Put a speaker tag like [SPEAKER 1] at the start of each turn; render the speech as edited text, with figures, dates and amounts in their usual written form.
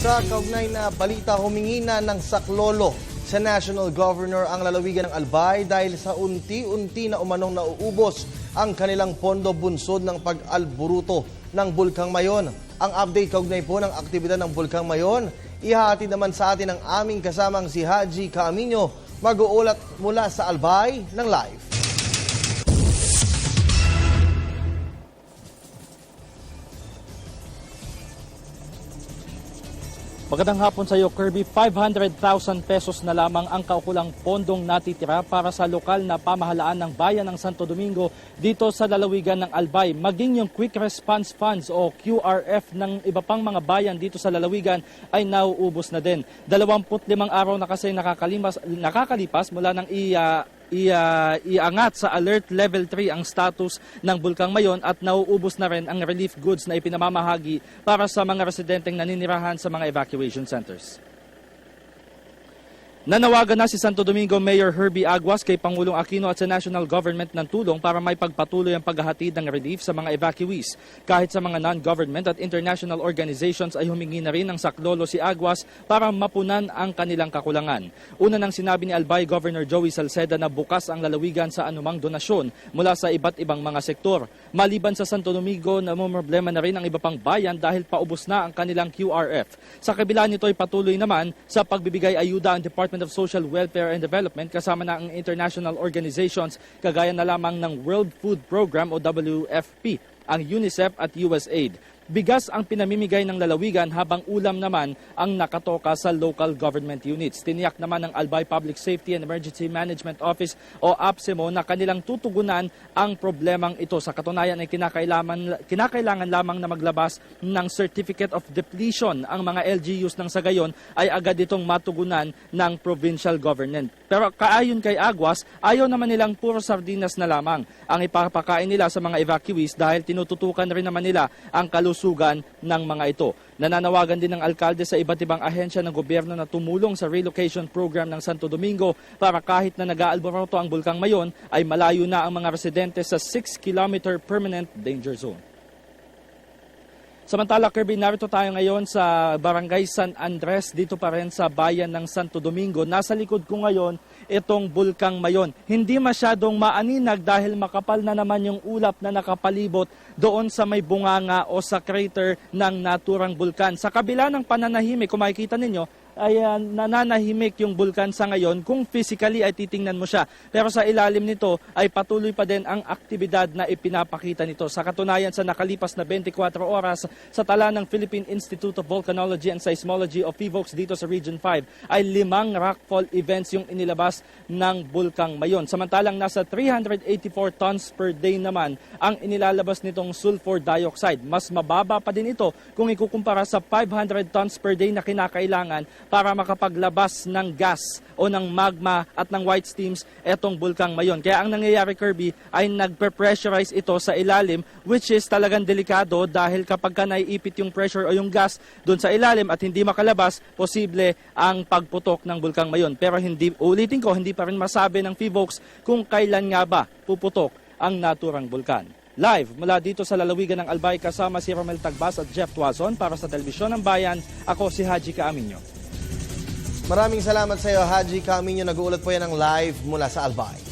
[SPEAKER 1] Sa kaugnay na balita, humingi na ng saklolo sa National Governor ang lalawigan ng Albay dahil sa unti-unti na umanong nauubos ang kanilang pondo bunsod ng pag-alburuto ng Bulkang Mayon. Ang update kaugnay po ng aktibidad ng Bulkang Mayon, ihahatid naman sa atin ang aming kasamang si Haji Caaminio, mag-uulat mula sa Albay ng live.
[SPEAKER 2] Magandang hapon sa iyo, Kirby. 500,000 pesos na lamang ang kaukulang pondong natitira para sa lokal na pamahalaan ng bayan ng Santo Domingo dito sa lalawigan ng Albay. Maging yung Quick Response Funds o QRF ng iba pang mga bayan dito sa lalawigan ay nauubos na din. 25 araw na kasi nakakalipas mula nang iangat sa Alert Level 3 ang status ng Bulkang Mayon at nauubos na rin ang relief goods na ipinamamahagi para sa mga residenteng naninirahan sa mga evacuation centers. Nanawagan na si Santo Domingo Mayor Herbie Aguas kay Pangulong Aquino at sa national government ng tulong para may pagpatuloy ang paghahatid ng relief sa mga evacuees. Kahit sa mga non-government at international organizations ay humingi na rin ng saklolo si Aguas para mapunan ang kanilang kakulangan. Una nang sinabi ni Albay Governor Joey Salceda na bukas ang lalawigan sa anumang donasyon mula sa iba't ibang mga sektor. Maliban sa Santo Domingo, namumroblema na rin ang iba pang bayan dahil paubos na ang kanilang QRF. Sa kabila nito ay patuloy naman sa pagbibigay ayuda ang Department of Social Welfare and Development kasama na ang international organizations kagaya na lamang ng World Food Program o WFP, ang UNICEF at USAID. Bigas ang pinamimigay ng lalawigan habang ulam naman ang nakatoka sa local government units. Tiniyak naman ng Albay Public Safety and Emergency Management Office o APSEMO na kanilang tutugunan ang problemang ito. Sa katunayan ay kinakailangan lamang na maglabas ng Certificate of Depletion ang mga LGUs ng sa gayon ay agad itong matugunan ng provincial government. Pero kaayon kay Aguas, ayaw naman nilang puro sardinas na lamang ang ipapakain nila sa mga evacuees dahil tinututukan rin naman nila ang kalusugan ng mga ito. Nananawagan din ng alkalde sa iba't ibang ahensya ng gobyerno na tumulong sa relocation program ng Santo Domingo para kahit na nag-aalboroto ang Bulkang Mayon ay malayo na ang mga residente sa 6-kilometer permanent danger zone. Samantala, Kirby, narito tayo ngayon sa Barangay San Andres, dito pa rin sa bayan ng Santo Domingo. Nasa likod ko ngayon itong Bulkang Mayon. Hindi masyadong maaninag dahil makapal na naman yung ulap na nakapalibot doon sa may bunganga o sa crater ng naturang bulkan. Sa kabila ng pananahimik, kung makikita ninyo, ay nananahimik yung bulkan sa ngayon kung physically ay titingnan mo siya. Pero sa ilalim nito ay patuloy pa din ang aktibidad na ipinapakita nito. Sa katunayan, sa nakalipas na 24 oras sa tala ng Philippine Institute of Volcanology and Seismology o PHIVOLCS dito sa Region 5 ay 5 rockfall events yung inilabas ng Bulkang Mayon. Samantalang nasa 384 tons per day naman ang inilalabas nitong sulfur dioxide. Mas mababa pa din ito kung ikukumpara sa 500 tons per day na kinakailangan para makapaglabas ng gas o ng magma at ng white steams etong Bulkang Mayon. Kaya ang nangyayari, Kirby, ay nagpe-pressurize ito sa ilalim, which is talagang delikado dahil kapag ka naiipit yung pressure o yung gas doon sa ilalim at hindi makalabas, posible ang pagputok ng Bulkang Mayon. Pero ulitin ko, hindi pa rin masabi ng PHIVOLCS kung kailan nga ba puputok ang naturang bulkan. Live mula dito sa lalawigan ng Albay kasama si Romel Tagbas at Jeff Tuazon para sa Telebisyon ng Bayan, ako si Haji Caaminio.
[SPEAKER 1] Maraming salamat sa iyo, Haji Caaminio. Nag-uulat po yan ng live mula sa Albay.